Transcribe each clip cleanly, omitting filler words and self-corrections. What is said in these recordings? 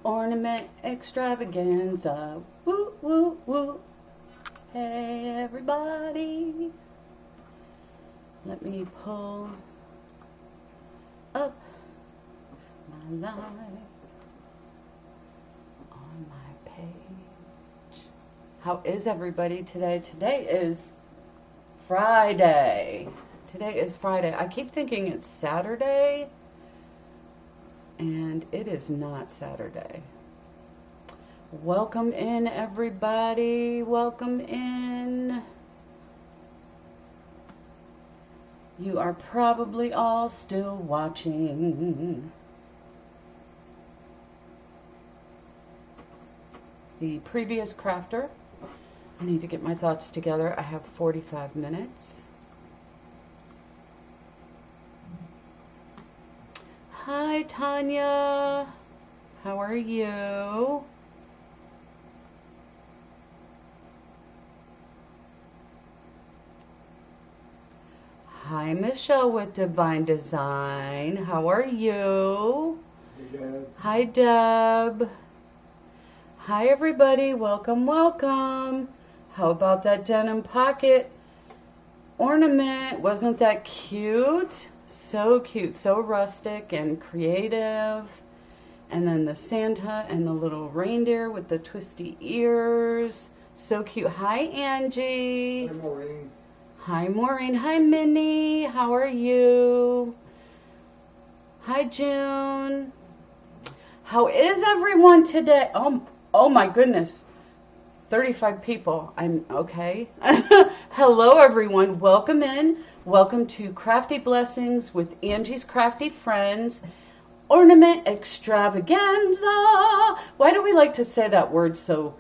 Ornament Extraveganza. Woo, woo, woo. Hey, everybody. Let me pull up my live on my page. How is everybody today? Today is Friday. Today is Friday. I keep thinking it's Saturday, and it is not Saturday. Welcome in, everybody. Welcome in. You are probably all still watching the previous crafter. I need to get my thoughts together. I have 45 minutes. Hi, Tanya. How are you? Hi, Michele with Divine Design. How are you? Hey, Deb. Hi, Deb. Hi, everybody. Welcome, welcome. How about that denim pocket ornament? Wasn't that cute? So cute, so rustic and creative. And then the Santa and the little reindeer with the twisty ears. So cute. Hi, Angie. Hi, Maureen. Hi, Maureen. Hi, Minnie. How are you? Hi, June. How is everyone today? Oh my goodness. 35 people. I'm okay. Hello, everyone. Welcome in. Welcome to Crafty Blessings with Angie's Crafty Friends. Ornament Extravaganza. Why do we like to say that word so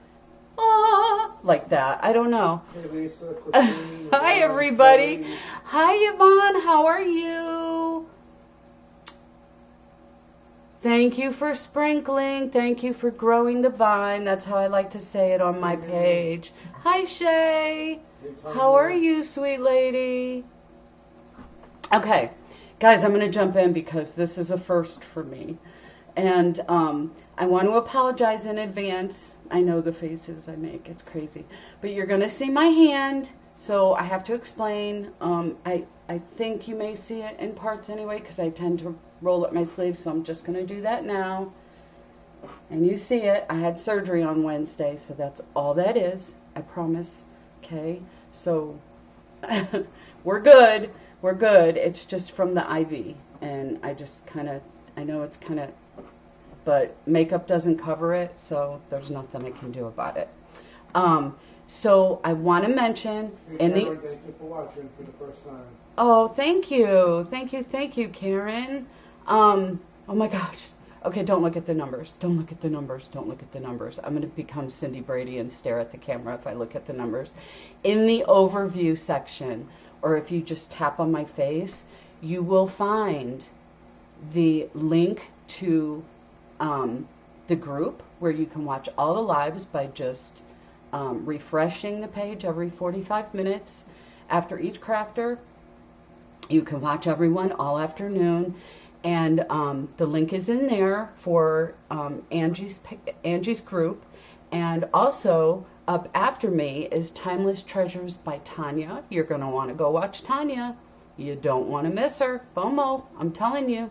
like that? I don't know. Hey, Lisa. Christine, Hi, Yvonne, everybody. Kelly. Hi, Yvonne. How are you? Thank you for sprinkling. Thank you for growing the vine. That's how I like to say it on my page. Hi, Shay. Hey, Tanya. How are you, sweet lady? Okay, guys, I'm going to jump in because this is a first for me. And I want to apologize in advance. I know the faces I make. It's crazy. But you're going to see my hand, so I have to explain. I think you may see it in parts anyway because I tend to roll up my sleeves, so I'm just going to do that now. And you see it. I had surgery on Wednesday, so that's all that is. I promise. Okay? So we're good. We're good. It's just from the IV. And I just kind of, I know it's kind of, but makeup doesn't cover it, so there's nothing I can do about it. So I want to mention Hey, Karen, thank you for watching for the first time. Oh, thank you. Thank you, Karen. Oh my gosh. Okay, don't look at the numbers. Don't look at the numbers. Don't look at the numbers. I'm going to become Cindy Brady and stare at the camera if I look at the numbers. In the overview section, or if you just tap on my face, you will find the link to the group where you can watch all the lives by just refreshing the page every 45 minutes after each crafter. You can watch everyone all afternoon, and the link is in there for Angie's group, and also up after me is Timeless Treasures by Tanya. You're going to want to go watch Tanya. You don't want to miss her. FOMO, I'm telling you.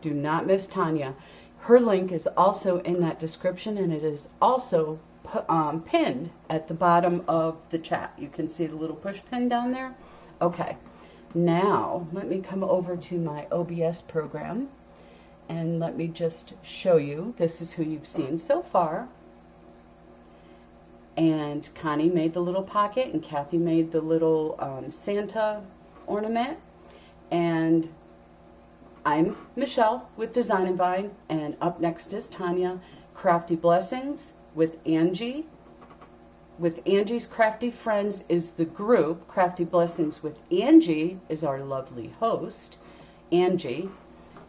Do not miss Tanya. Her link is also in that description, and it is also pinned at the bottom of the chat. You can see the little push pin down there. Okay. Now, let me come over to my OBS program and let me just show you. This is who you've seen so far. And Connie made the little pocket, and Kathy made the little Santa ornament. And I'm Michele with Design&Vine, and up next is Tanya, Crafty Blessings with Angie. With Angie's Crafty Friends is the group. Crafty Blessings with Angie is our lovely host, Angie.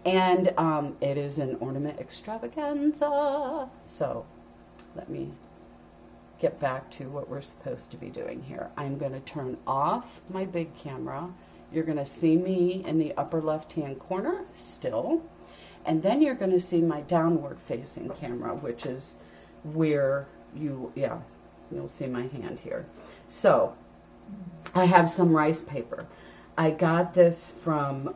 And it is an ornament extravaganza. So let me get back to what we're supposed to be doing here. I'm going to turn off my big camera. You're going to see me in the upper left-hand corner still. And then you're going to see my downward facing camera, which is where you'll see my hand here. So I have some rice paper. I got this from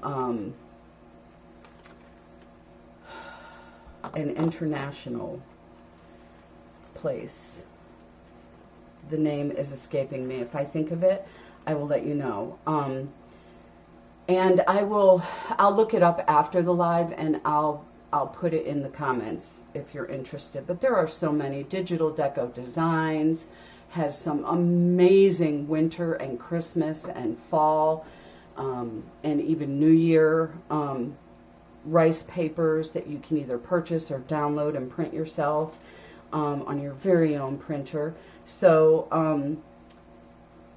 an international place. The name is escaping me. If I think of it, I will let you know. And I'll look it up after the live, and I'll put it in the comments if you're interested. But there are so many. Digital Deco Designs has some amazing winter and Christmas and fall and even New Year rice papers that you can either purchase or download and print yourself on your very own printer. So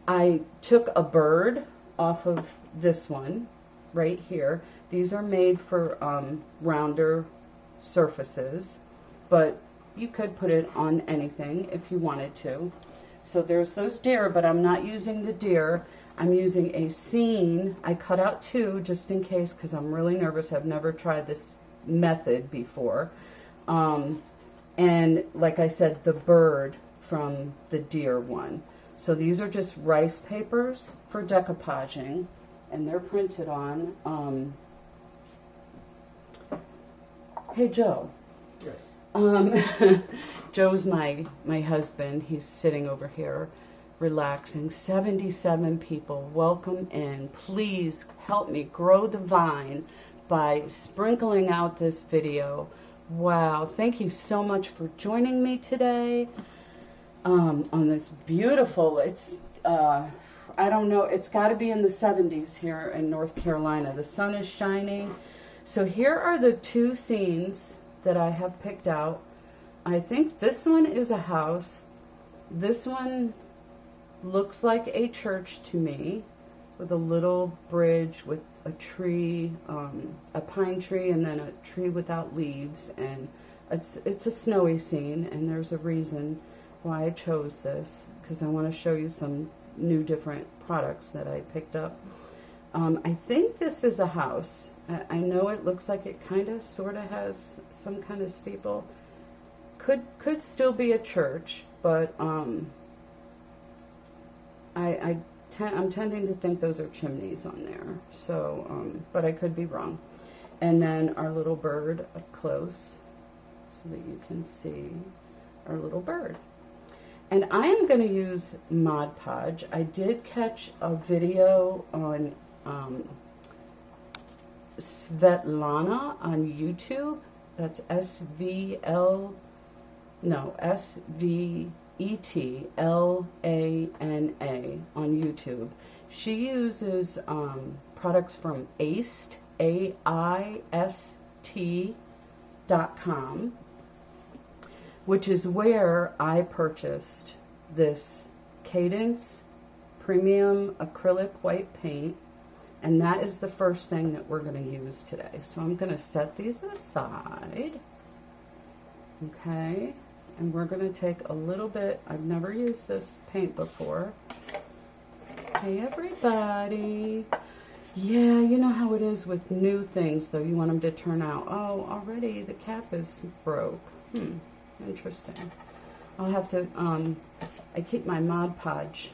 I took a bird off of this one right here. These are made for rounder surfaces, but you could put it on anything if you wanted to. So there's those deer, but I'm not using the deer. I'm using a scene. I cut out two just in case because I'm really nervous. I've never tried this method before. And like I said, the bird from the deer one. So these are just rice papers for decoupaging, and they're printed on. Hey, Joe. Yes. Joe's my husband. He's sitting over here relaxing. 77 people. Welcome in. Please help me grow the vine by sprinkling out this video. Wow. Thank you so much for joining me today on this beautiful, I don't know, it's got to be in the 70s here in North Carolina. The sun is shining. So here are the two scenes that I have picked out. I think this one is a house. This one looks like a church to me, with a little bridge with a tree, a pine tree, and then a tree without leaves. And it's a snowy scene, and there's a reason why I chose this, because I want to show you some new different products that I picked up. I think this is a house. I know it looks like it kind of sort of has some kind of steeple. Could still be a church, but I'm tending to think those are chimneys on there. So, but I could be wrong. And then our little bird up close, so that you can see our little bird. And I am going to use Modge Podge. I did catch a video on Svetlana on YouTube. That's Svetlana on YouTube. She uses products from Aist, AIST.com, which is where I purchased this Cadence Premium Acrylic White Paint, and that is the first thing that we're going to use today. So I'm going to set these aside, okay, and we're going to take a little bit. I've never used this paint before. Hey everybody. Yeah, you know how it is with new things, though. You want them to turn out. Oh, already the cap is broke. Interesting. I'll have to, I keep my Modge Podge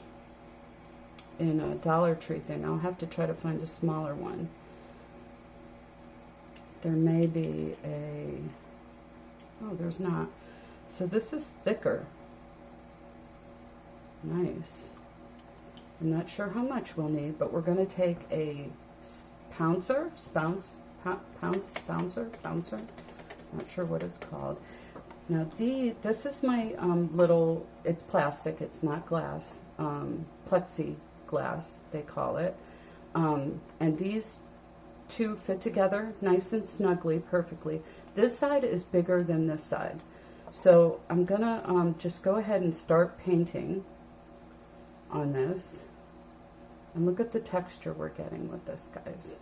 in a Dollar Tree thing. I'll have to try to find a smaller one. There may be a, oh, there's not. So this is thicker. Nice. I'm not sure how much we'll need, but we're going to take a pouncer, not sure what it's called. Now this is my little, it's plastic, it's not glass, plexiglass they call it. And these two fit together nice and snugly, perfectly. This side is bigger than this side. So I'm gonna just go ahead and start painting on this. And look at the texture we're getting with this, guys,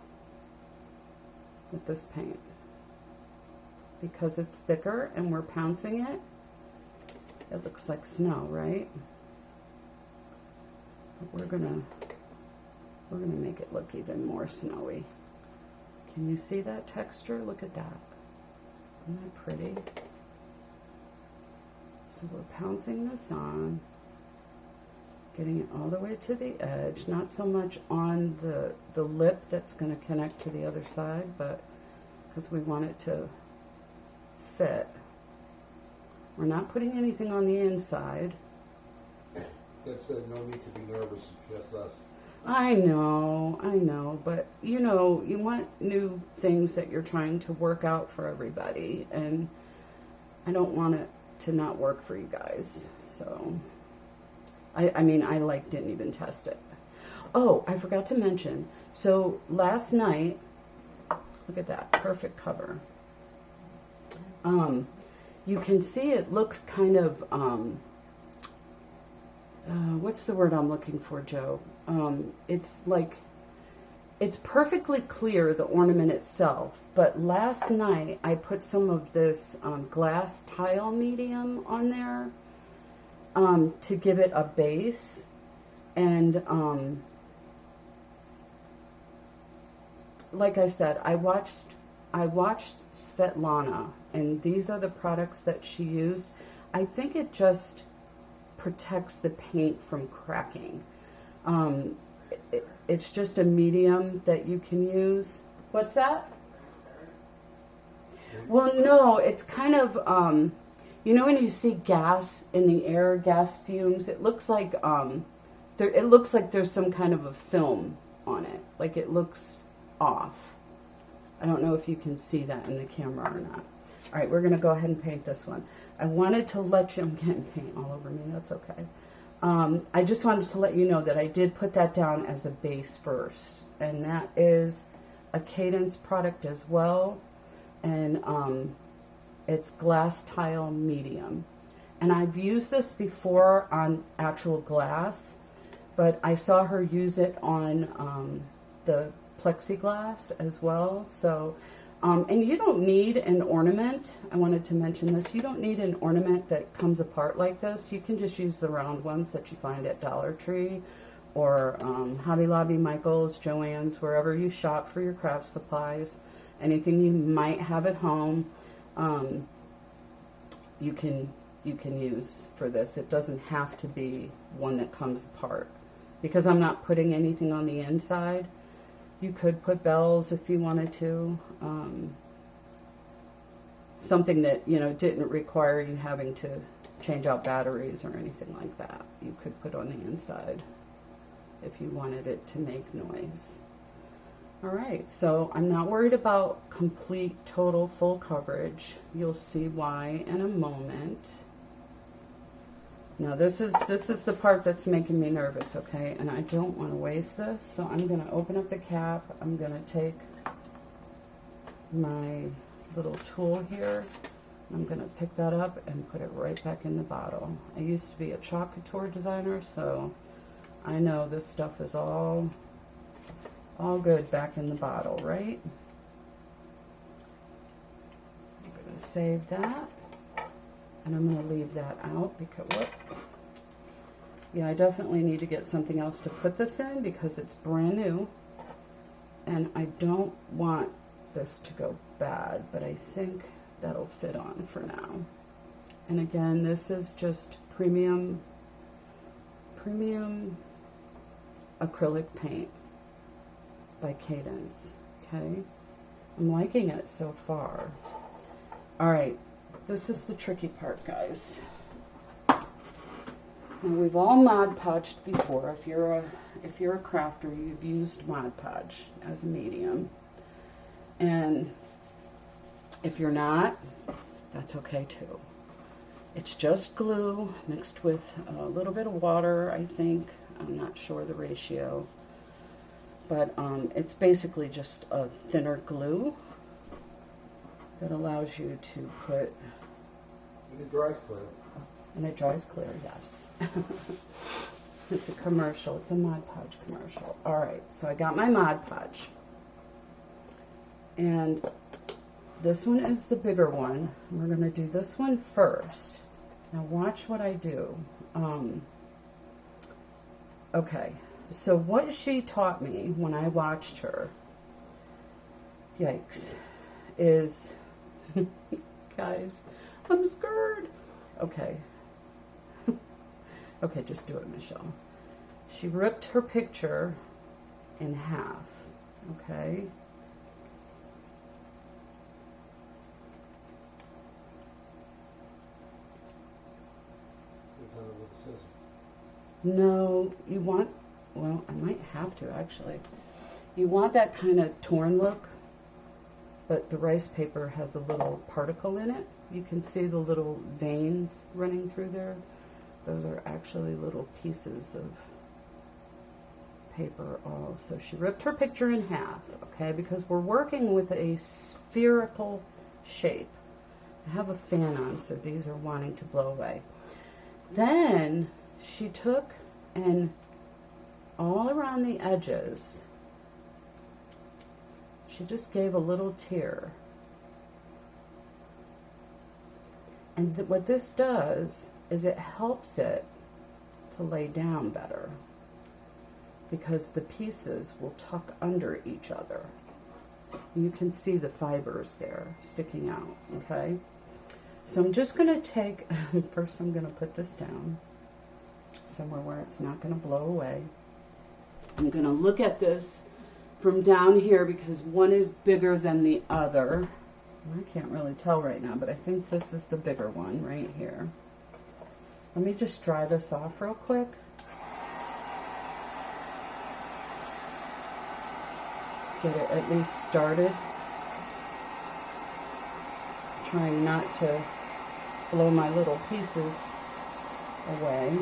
with this paint. Because it's thicker and we're pouncing it, it looks like snow, right? But we're gonna make it look even more snowy. Can you see that texture? Look at that. Isn't that pretty? So we're pouncing this on, getting it all the way to the edge, not so much on the lip that's going to connect to the other side, but because we want it to fit. We're not putting anything on the inside. That said, no need to be nervous, just us. I know, but you know, you want new things that you're trying to work out for everybody, and I don't want it to not work for you guys. So, I mean, I didn't even test it. Oh, I forgot to mention. So last night, look at that perfect cover. You can see it looks kind of what's the word I'm looking for, Joe? It's like, it's perfectly clear, the ornament itself, but last night I put some of this glass tile medium on there to give it a base, and like I said, I watched Svetlana, and these are the products that she used. I think it just protects the paint from cracking. It's just a medium that you can use. What's that? Well, no, it's kind of, you know when you see gas in the air, gas fumes, it looks like there's some kind of a film on it. Like it looks off. I don't know if you can see that in the camera or not. All right, we're going to go ahead and paint this one. I wanted to let you, I'm getting paint all over me, that's okay. I just wanted to let you know that I did put that down as a base first. And that is a Cadence product as well. And it's glass tile medium. And I've used this before on actual glass, but I saw her use it on the plexiglass as well. So, and you don't need an ornament. I wanted to mention this. You don't need an ornament that comes apart like this. You can just use the round ones that you find at Dollar Tree or Hobby Lobby, Michael's, Joann's, wherever you shop for your craft supplies. Anything you might have at home, you can use for this. It doesn't have to be one that comes apart. Because I'm not putting anything on the inside, you could put bells if you wanted to. Something that, you know, didn't require you having to change out batteries or anything like that. You could put on the inside if you wanted it to make noise. All right, so I'm not worried about complete, total, full coverage. You'll see why in a moment. Now this is the part that's making me nervous, okay? And I don't want to waste this, so I'm going to open up the cap. I'm going to take my little tool here. I'm going to pick that up and put it right back in the bottle. I used to be a chalk couture designer, so I know this stuff is all good back in the bottle, right? I'm going to save that. And I'm going to leave that out because, whoop. Yeah, I definitely need to get something else to put this in because it's brand new. And I don't want this to go bad, but I think that'll fit on for now. And again, this is just premium acrylic paint by Cadence, okay? I'm liking it so far. All right. This is the tricky part, guys. Now, we've all Mod Podged before. If you're a crafter, you've used Mod Podge as a medium. And if you're not, that's okay too. It's just glue mixed with a little bit of water, I think. I'm not sure the ratio. But it's basically just a thinner glue that allows you to put... And it dries clear. And it dries clear, yes. It's a commercial. It's a Mod Podge commercial. All right, so I got my Mod Podge. And this one is the bigger one. We're going to do this one first. Now watch what I do. Okay, so what she taught me when I watched her, yikes, is guys. I'm scared. Okay. Okay, just do it, Michele. She ripped her picture in half. Okay. No, you want, well, I might have to actually. You want that kind of torn look, but the rice paper has a little particle in it. You can see the little veins running through there. Those are actually little pieces of paper all. So she ripped her picture in half, okay, because we're working with a spherical shape. I have a fan on, so these are wanting to blow away. Then she took and all around the edges, she just gave a little tear. And what this does is it helps it to lay down better, because the pieces will tuck under each other. You can see the fibers there sticking out, okay? So I'm just going to take, first I'm going to put this down somewhere where it's not going to blow away. I'm going to look at this from down here because one is bigger than the other. I can't really tell right now, but I think this is the bigger one right here. Let me just dry this off real quick. Get it at least started. Trying not to blow my little pieces away.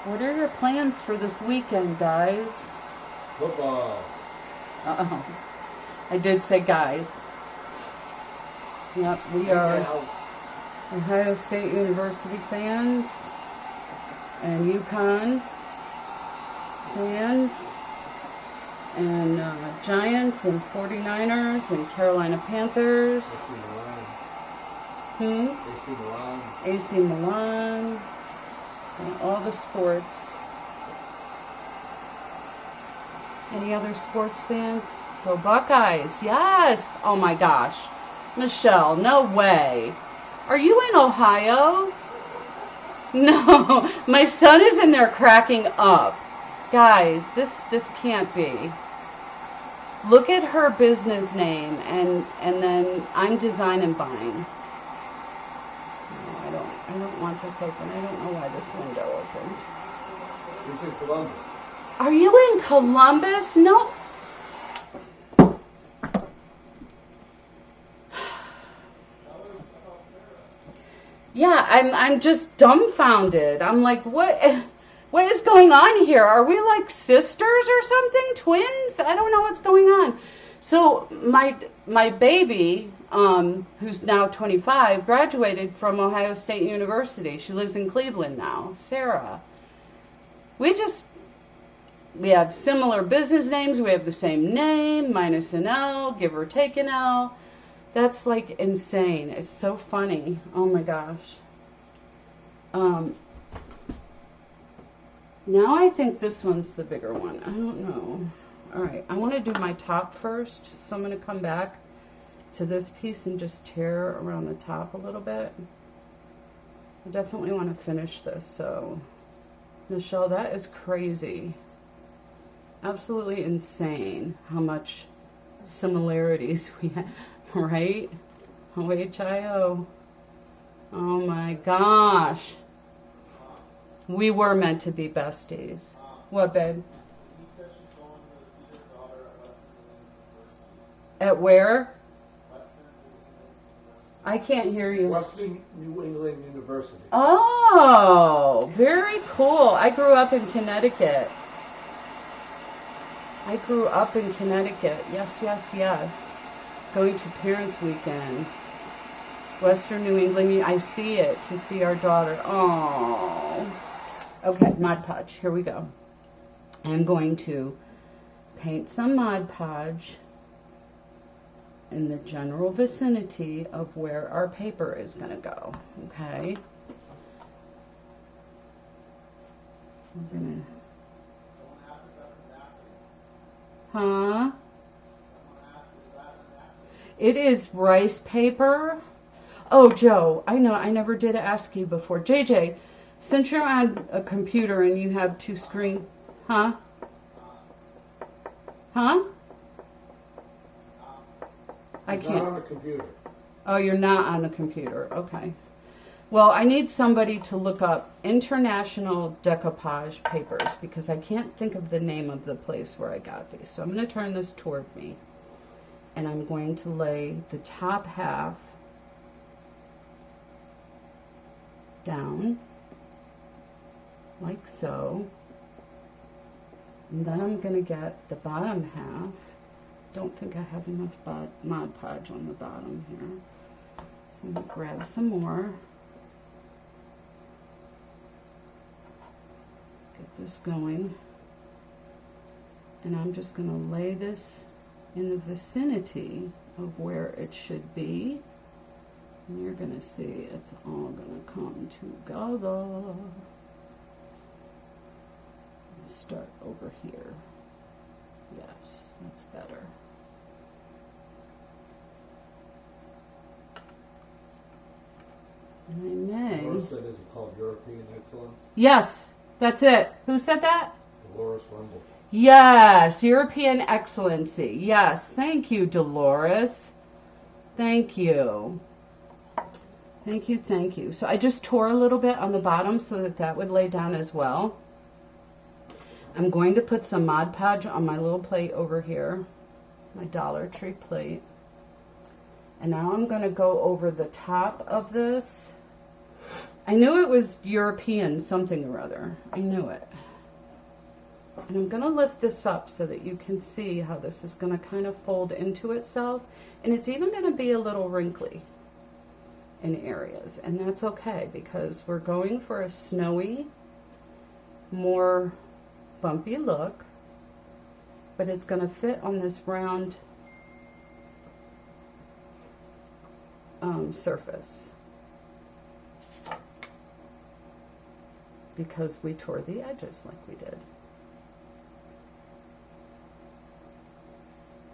What are your plans for this weekend, guys? Football. Uh-oh. I did say guys. Yep, we are Ohio State University fans and UConn fans and Giants and 49ers and Carolina Panthers. AC Milan. And all the sports. Any other sports fans? Go Buckeyes. Yes. Oh my gosh. Michele, no way. Are you in Ohio? No. My son is in there cracking up. Guys, this can't be. Look at her business name and then I'm Design&Vine. I don't want this open. I don't know why this window opened. She's in Columbus. Are you in Columbus? No. Yeah, I'm just dumbfounded. I'm like, what is going on here? Are we like sisters or something? Twins? I don't know what's going on. So my baby, who's now 25, graduated from Ohio State University. She lives in Cleveland now, Sarah. We have similar business names. We have the same name, minus an L, give or take an L. That's like insane. It's so funny. Oh my gosh. Now I think this one's the bigger one. I don't know. All right, I want to do my top first, so I'm going to come back to this piece and just tear around the top a little bit. I definitely want to finish this, so Michele, that is crazy. Absolutely insane how much similarities we have, right? OHIO. Oh my gosh. We were meant to be besties. What, babe? At where? I can't hear you. Western New England University. Oh, very cool. I grew up in Connecticut. Yes, yes, yes. Going to Parents' Weekend. Western New England. I see it to see our daughter. Oh. Okay, Mod Podge. Here we go. I'm going to paint some Mod Podge in the general vicinity of where our paper is going to go, okay? We're gonna. Huh? It is rice paper. Oh, Joe, I know, I never did ask you before. JJ, since you're on a computer and you have two screens, huh? Huh? I He's can't. not on the computer. Oh, you're not on the computer. Okay. Well, I need somebody to look up international decoupage papers because I can't think of the name of the place where I got these. So I'm going to turn this toward me and I'm going to lay the top half down like so. And then I'm going to get the bottom half. Don't think I have enough Mod Podge on the bottom here. So I'm going to grab some more. Get this going. And I'm just going to lay this in the vicinity of where it should be. And you're going to see it's all going to come together. Let's start over here. Yes, that's better. And I may. Dolores said, is it called European Excellence? Yes, that's it. Who said that? Dolores Rumble. Yes, European Excellency. Yes, thank you, Dolores. Thank you. Thank you, thank you. So I just tore a little bit on the bottom so that that would lay down as well. I'm going to put some Mod Podge on my little plate over here, my Dollar Tree plate. And now I'm going to go over the top of this. I knew it was European something or other. I knew it. And I'm going to lift this up so that you can see how this is going to kind of fold into itself. And it's even going to be a little wrinkly in areas. And that's okay because we're going for a snowy, more bumpy look. But it's going to fit on this round surface. Because we tore the edges like we did.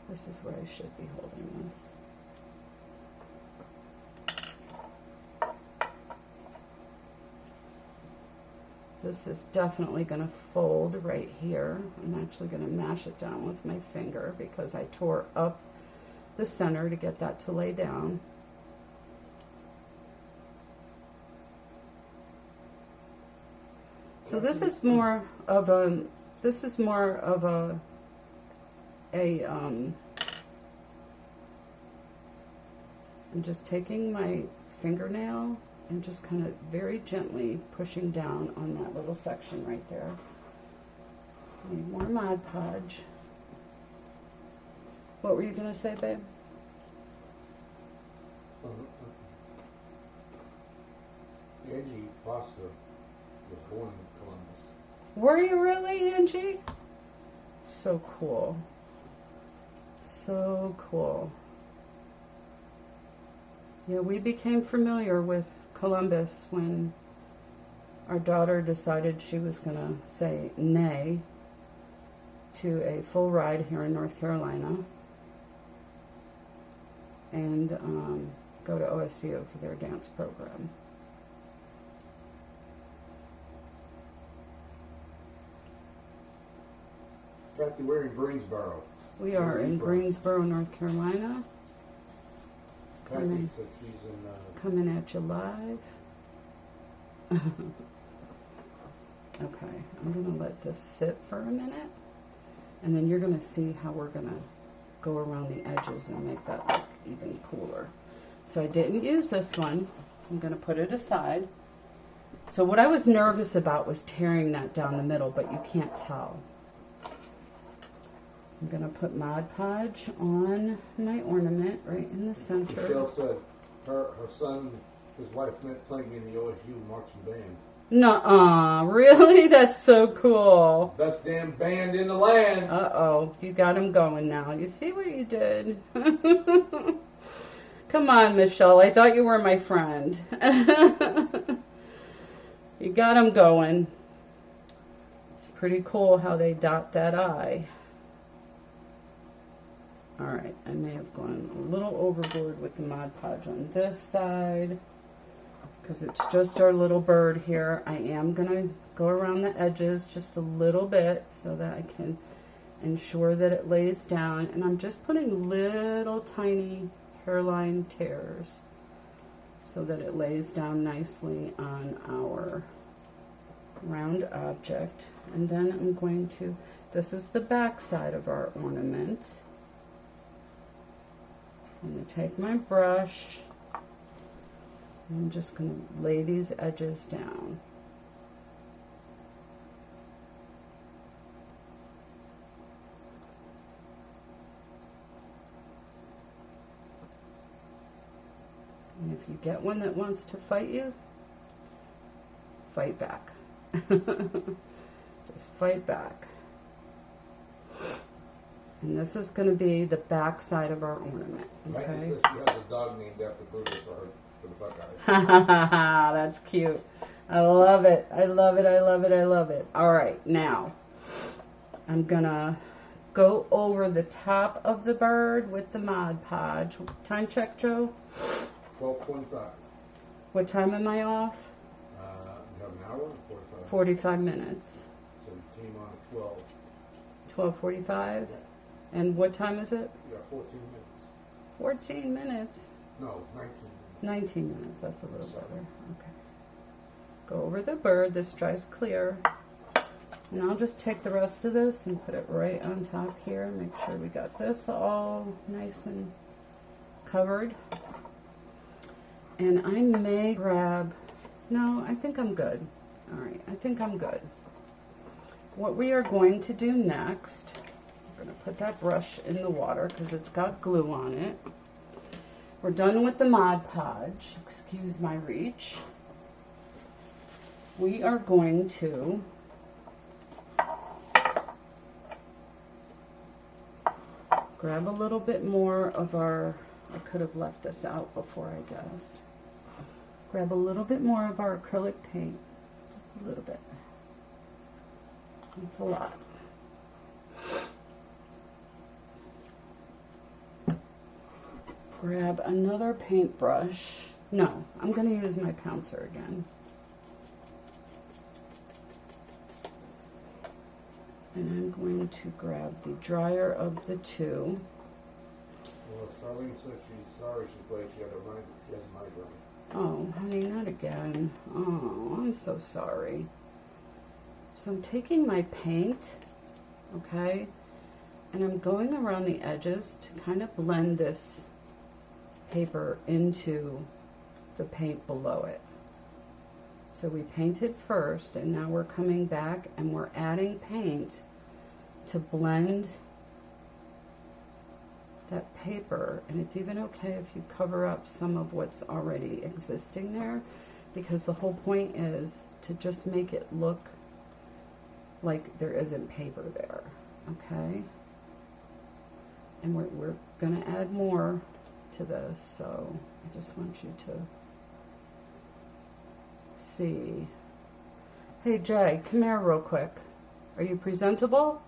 This is where I should be holding this. This is definitely going to fold right here. I'm actually going to mash it down with my finger because I tore up the center to get that to lay down. So this is more of a, I'm just taking my fingernail and just kind of very gently pushing down on that little section right there. Need more Mod Podge. What were you going to say, babe? Angie Foster was born in Columbus. Were you really, Angie? So cool. So cool. Yeah, we became familiar with Columbus when our daughter decided she was going to say nay to a full ride here in North Carolina and go to OSU for their dance program. Kathy, we're in Greensboro. We are in Greensboro, North Carolina. Kathy said she's in... Coming at you live. Okay, I'm going to let this sit for a minute. And then you're going to see how we're going to go around the edges and make that look even cooler. So I didn't use this one. I'm going to put it aside. So what I was nervous about was tearing that down the middle, but you can't tell. I'm going to put Mod Podge on my ornament right in the center. Michele said her son, his wife met playing in the OSU marching band. Nuh-uh, really? That's so cool. Best damn band in the land. Uh-oh, you got him going now. You see what you did? Come on, Michele, I thought you were my friend. You got him going. pretty cool how they dot that I. Alright, I may have gone a little overboard with the Mod Podge on this side, because it's just our little bird here. I am going to go around the edges just a little bit so that I can ensure that it lays down. And I'm just putting little tiny hairline tears so that it lays down nicely on our round object. And then I'm going to, this is the back side of our ornament. I'm going to take my brush. I'm just going to lay these edges down. And if you get one that wants to fight you, fight back. Just fight back. And this is going to be the back side of our ornament. Okay. Maggie says she has a dog named after Brutus for the Buckeyes. That's cute. I love it. I love it. I love it. I love it. All right, now I'm gonna go over the top of the bird with the Mod Podge. Time check, Joe. 12:25. What time am I off? You have an hour and 45. 45 minutes. So you came on at 12. 12:45. Yeah. And what time is it? You got 14 minutes. 14 minutes. No, 19 minutes. 19 minutes. That's a little better. Okay. Go over the bird. This dries clear. And I'll just take the rest of this and put it right on top here. Make sure we got this all nice and covered. And I may grab, no, I think I'm good. All right, I think I'm good. What we are going to do next, I'm going to put that brush in the water because it's got glue on it. We're done with the Mod Podge. Excuse my reach. We are going to grab a little bit more of our, I could have left this out before, I guess. Grab a little bit more of our acrylic paint, just a little bit. That's a lot. Grab another paintbrush. No, I'm going to use my pouncer again. And I'm going to grab the drier of the two. Well, Charlene says she's sorry she has a migraine. Oh, honey, not again. Oh, I'm so sorry. So I'm taking my paint, okay, and I'm going around the edges to kind of blend this paper into the paint below it. So we painted first, and now we're coming back and we're adding paint to blend that paper. And it's even okay if you cover up some of what's already existing there, because the whole point is to just make it look like there isn't paper there, okay? And we're gonna add more to this, so I just want you to see. Hey Jay, come here real quick. Are you presentable?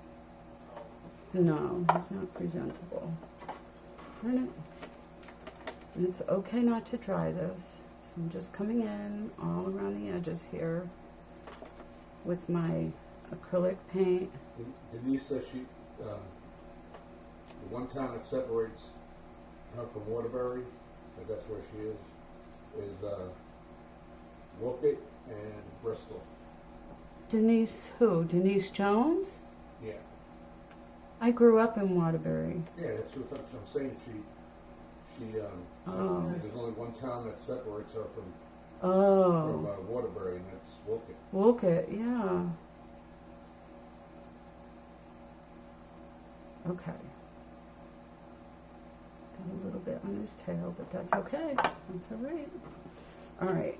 No, he's not presentable. And it's okay not to dry this. So I'm just coming in all around the edges here with my acrylic paint. Denise says she, the one town that separates her from Waterbury, because that's where she is Woolpit and Bristol. Denise who? Denise Jones? Yeah. I grew up in Waterbury. Yeah, that's what I'm saying. There's only one town that separates her from Waterbury, and that's Woolpit. Woolpit, yeah. Okay. Got a little bit on his tail, but that's okay. That's all right. All right.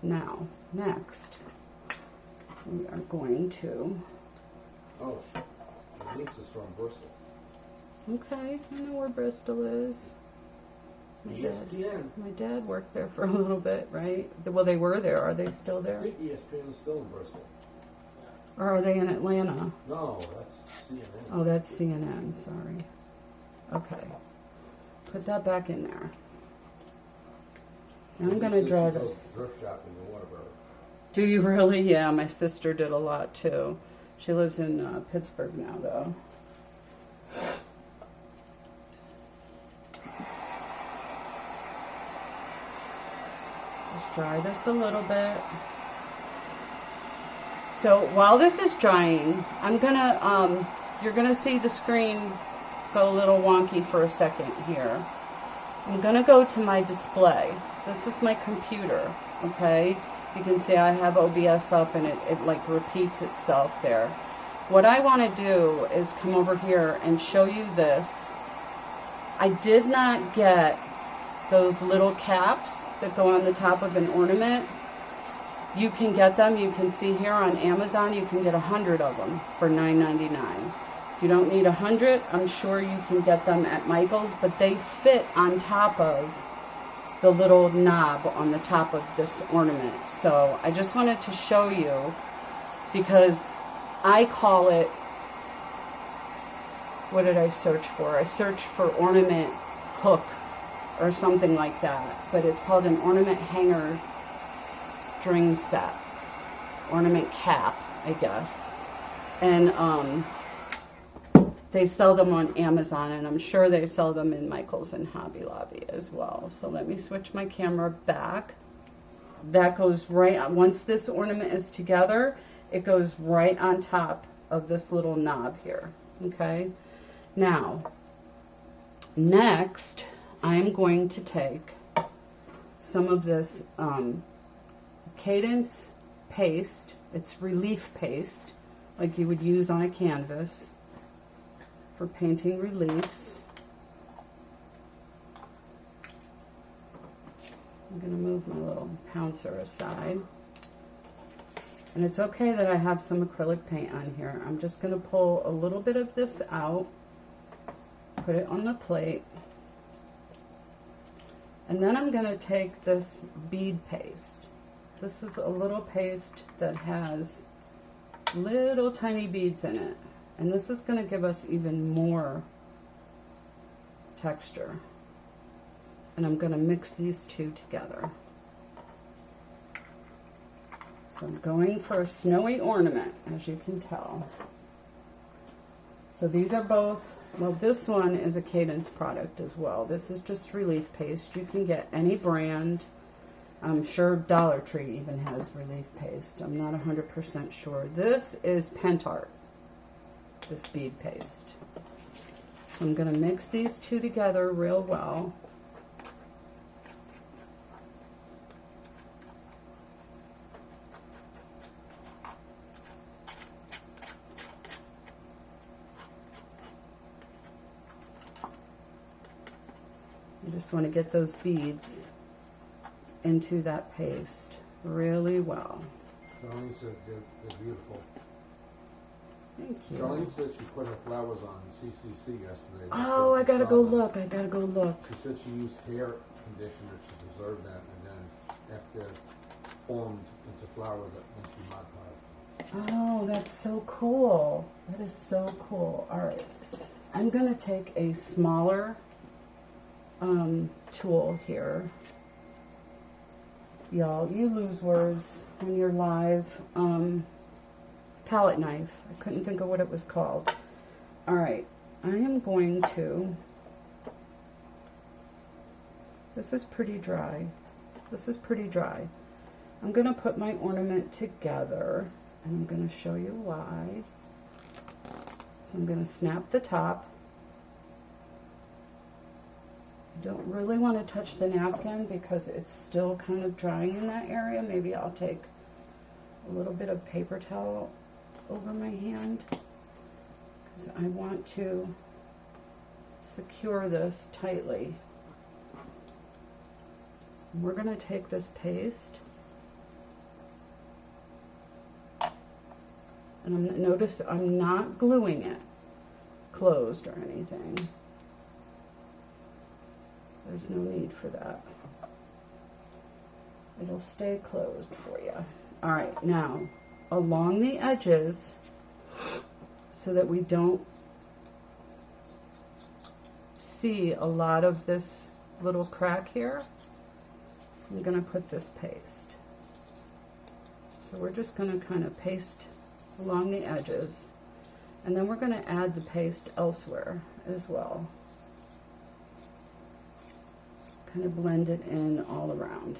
Now, next, we are going to... Oh, Denise is from Bristol. Okay, I know where Bristol is. ESPN. My dad worked there for a little bit, right? Well, they were there. Are they still I there? think ESPN is still in Bristol. Or are they in Atlanta? No, that's CNN. Oh, that's CNN, sorry. Okay. Put that back in there. Now I'm going to draw this. Thrift shopping in Waterbury. Do you really? Yeah, my sister did a lot too. She lives in Pittsburgh now, though. Just dry this a little bit. So while this is drying, I'm gonna, you're gonna see the screen go a little wonky for a second here. I'm gonna go to my display. This is my computer, okay? You can see I have OBS up and it like repeats itself there. What I want to do is come over here and show you this. I did not get those little caps that go on the top of an ornament. You can get them, you can see here on Amazon, you can get 100 of them for $9.99. If you don't need 100, I'm sure you can get them at Michael's, but they fit on top of the little knob on the top of this ornament. So I just wanted to show you, because I call it, what did I search for? I searched for ornament hook or something like that, but it's called an ornament hanger string set, ornament cap, I guess. And they sell them on Amazon, and I'm sure they sell them in Michael's and Hobby Lobby as well. So let me switch my camera back. That goes right, once this ornament is together, it goes right on top of this little knob here, okay? Now, next, I'm going to take some of this Cadence paste. It's relief paste, like you would use on a canvas for painting reliefs. I'm going to move my little pouncer aside. And it's okay that I have some acrylic paint on here. I'm just going to pull a little bit of this out, put it on the plate, and then I'm going to take this bead paste. This is a little paste that has little tiny beads in it. And this is going to give us even more texture. And I'm going to mix these two together. So I'm going for a snowy ornament, as you can tell. So these are both, well, this one is a Cadence product as well. This is just relief paste. You can get any brand. I'm sure Dollar Tree even has relief paste. I'm not 100% sure. This is Pentart, this bead paste. So I'm going to mix these two together real well. You just want to get those beads into that paste really well. Charlene said they're beautiful. Thank you. Charlene said she put her flowers on CCC yesterday. Oh, I gotta go look. I gotta go look. She said she used hair conditioner to preserve that, and then after formed into flowers when she Mod Podge. Oh, that's so cool. That is so cool. All right. I'm gonna take a smaller tool here. Y'all, you lose words when you're live. Palette knife. I couldn't think of what it was called. All right, I am going to, this is pretty dry. This is pretty dry. I'm going to put my ornament together, and I'm going to show you why. So I'm going to snap the top. I don't really want to touch the napkin because it's still kind of drying in that area. Maybe I'll take a little bit of paper towel over my hand because I want to secure this tightly. We're going to take this paste, and notice I'm not gluing it closed or anything. There's no need for that. It'll stay closed for you. All right, now, along the edges so that we don't see a lot of this little crack here. I'm going to put this paste. So we're just going to kind of paste along the edges, and then we're going to add the paste elsewhere as well. Kind of blend it in all around.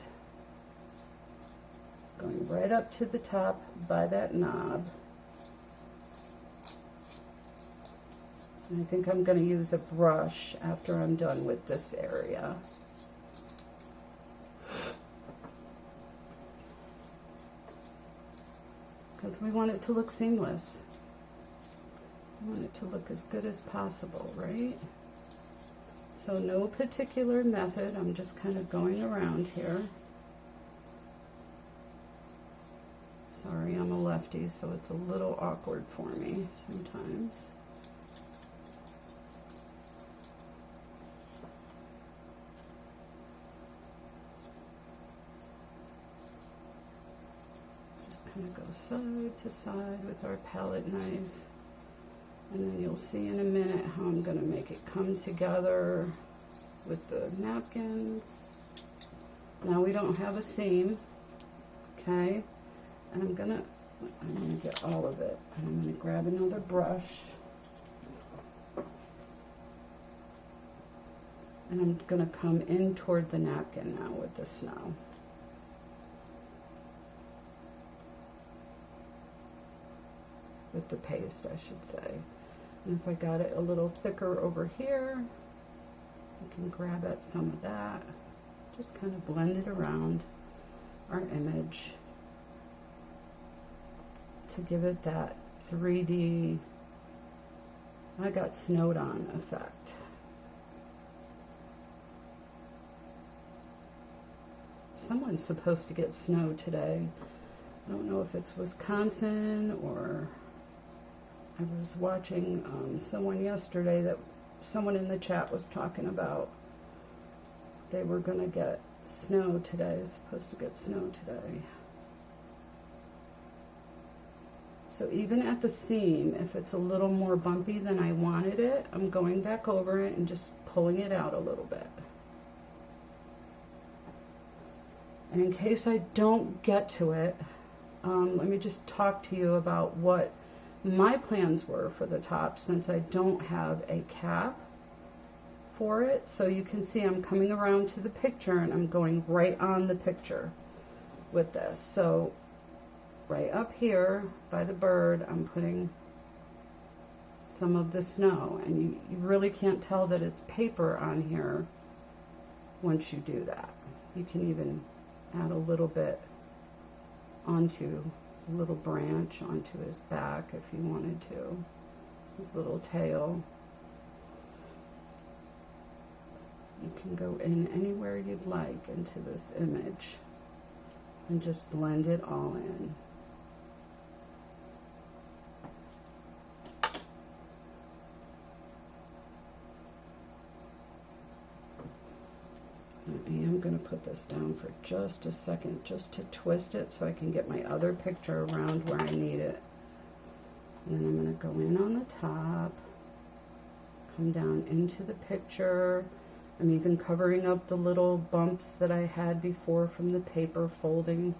Going right up to the top by that knob. And I think I'm going to use a brush after I'm done with this area. Because we want it to look seamless. We want it to look as good as possible, right? So no particular method, I'm just kind of going around here. Sorry, I'm a lefty, so it's a little awkward for me sometimes. Kind of go side to side with our palette knife, and then you'll see in a minute how I'm going to make it come together with the napkins. Now we don't have a seam, okay, and I'm gonna get all of it, and I'm going to grab another brush, and I'm going to come in toward the napkin now with the snow. With the paste, I should say. And if I got it a little thicker over here, you can grab at some of that. Just kind of blend it around our image to give it that 3D, I got snowed on effect. Someone's supposed to get snow today. I don't know if it's Wisconsin or I was watching someone yesterday that someone in the chat was talking about they were going to get snow today, supposed to get snow today. So even at the seam, if it's a little more bumpy than I wanted it, I'm going back over it and just pulling it out a little bit. And in case I don't get to it, let me just talk to you about what my plans were for the top, since I don't have a cap for it. So you can see I'm coming around to the picture and I'm going right on the picture with this. So right up here by the bird, I'm putting some of the snow, and you really can't tell that it's paper on here once you do that. You can even add a little bit onto a little branch onto his back if you wanted to, his little tail. You can go in anywhere you'd like into this image and just blend it all in. I am going to put this down for just a second, just to twist it so I can get my other picture around where I need it. And then I'm going to go in on the top, come down into the picture. I'm even covering up the little bumps that I had before from the paper folding.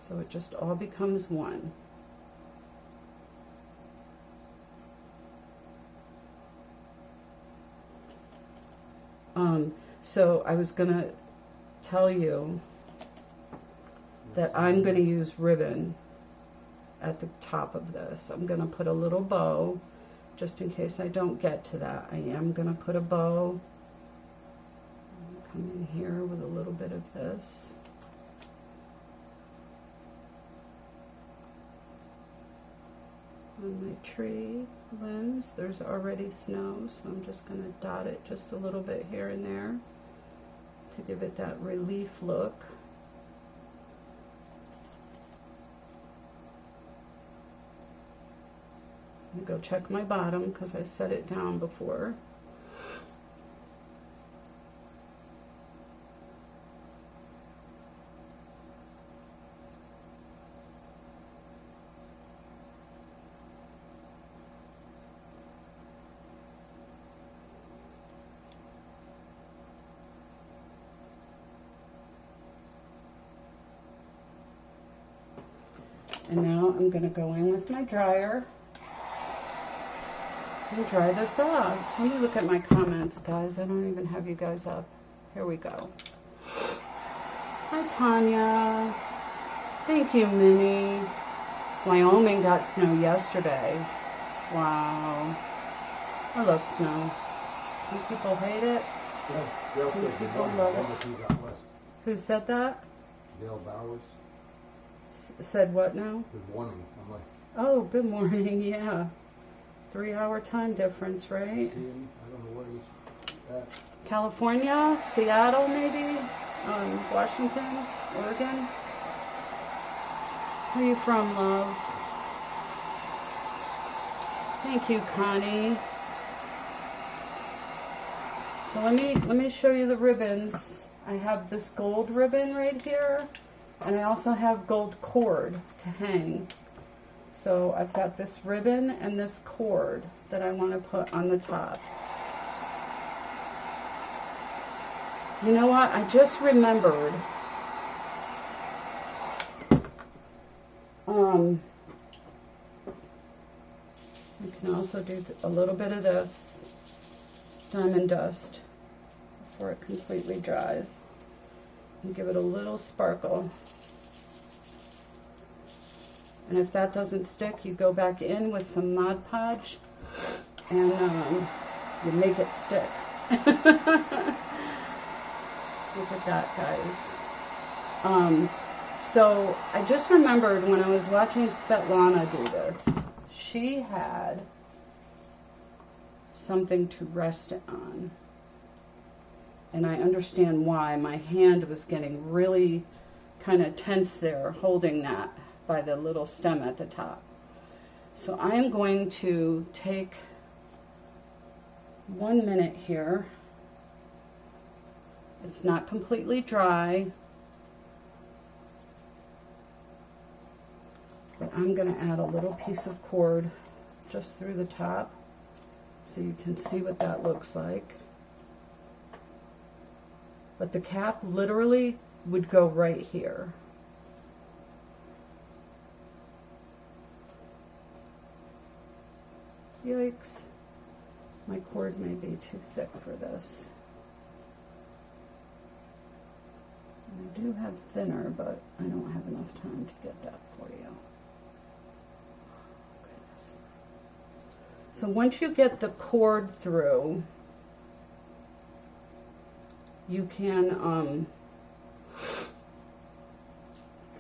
So it just all becomes one. So I was going to tell you that I'm going to use ribbon at the top of this. I'm going to put a little bow, just in case I don't get to that. I am going to put a bow. Come in here with a little bit of this. On my tree limbs, there's already snow, so I'm just going to dot it just a little bit here and there to give it that relief look. I'm going to go check my bottom because I set it down before. And now I'm going to go in with my dryer and dry this off. Let me look at my comments, guys. I don't even have you guys up. Here we go. Hi, Tanya. Thank you, Minnie. Wyoming got snow yesterday. Wow. I love snow. Some people hate it. Yeah, Some people love it. out west. Who said that? Dale Bowers. Said what now? Good morning. I'm like, Oh, good morning. Yeah. 3-hour time difference, right? see him? I don't know where he's at. California, Seattle, maybe, Washington, Oregon. Where are you from, love? Thank you, Connie. So let me show you the ribbons. I have this gold ribbon right here, and I also have gold cord to hang. So I've got this ribbon and this cord that I want to put on the top. You know what? I just remembered. You can also do a little bit of this diamond dust before it completely dries and give it a little sparkle. And if that doesn't stick, you go back in with some Modge Podge and you make it stick. Look at that, guys. So I just remembered when I was watching Svetlana do this, she had something to rest it on. And I understand why. My hand was getting really kind of tense there, holding that by the little stem at the top. So I am going to take 1 minute here. It's not completely dry, but I'm going to add a little piece of cord just through the top so you can see what that looks like. But the cap literally would go right here. Yikes. My cord may be too thick for this. I do have thinner, but I don't have enough time to get that for you. Goodness. So once you get the cord through, you can,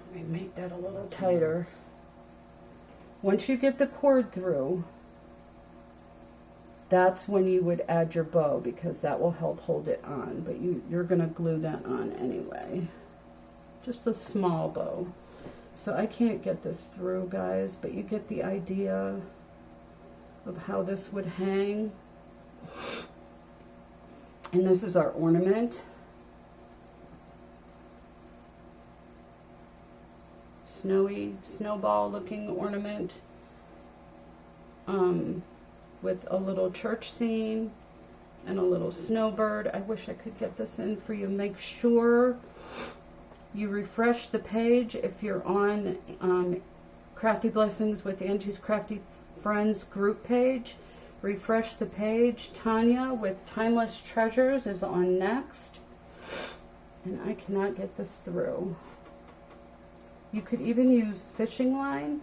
let me make that a little tighter. Once you get the cord through, that's when you would add your bow, because that will help hold it on. But you're going to glue that on anyway. Just a small bow. So I can't get this through, guys, but you get the idea of how this would hang. And this is our ornament. Snowy, snowball looking ornament. With a little church scene and a little snowbird. I wish I could get this in for you. Make sure you refresh the page if you're on Crafty Blessings with Angie's Crafty Friends group page. Refresh the page. Tanya with Timeless Treasures is on next. And I cannot get this through. You could even use fishing line.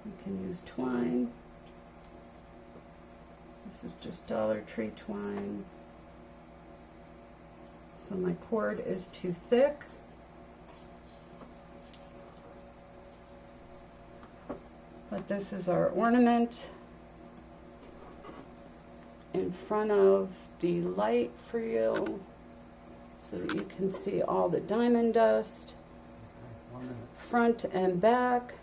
You can use twine. This is just Dollar Tree twine. So my cord is too thick. But this is our ornament in front of the light for you so that you can see all the diamond dust. Front and back.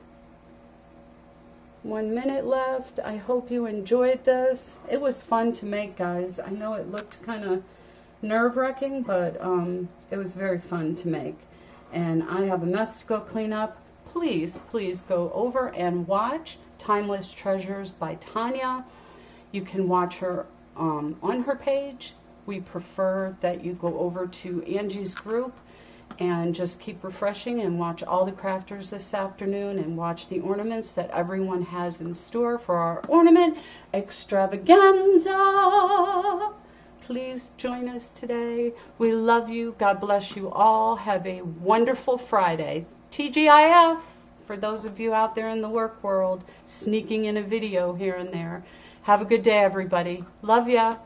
1 minute left. I hope you enjoyed this. It was fun to make, guys. I know it looked kind of nerve-wracking, but it was very fun to make. And I have a mess to go clean up. Please, please go over and watch Timeless Treasures by Tanya. You can watch her on her page, we prefer that you go over to Angie's group and just keep refreshing and watch all the crafters this afternoon and watch the ornaments that everyone has in store for our Ornament Extravaganza. Please join us today. We love you. God bless you all. Have a wonderful Friday. TGIF for those of you out there in the work world, sneaking in a video here and there. Have a good day, everybody. Love ya.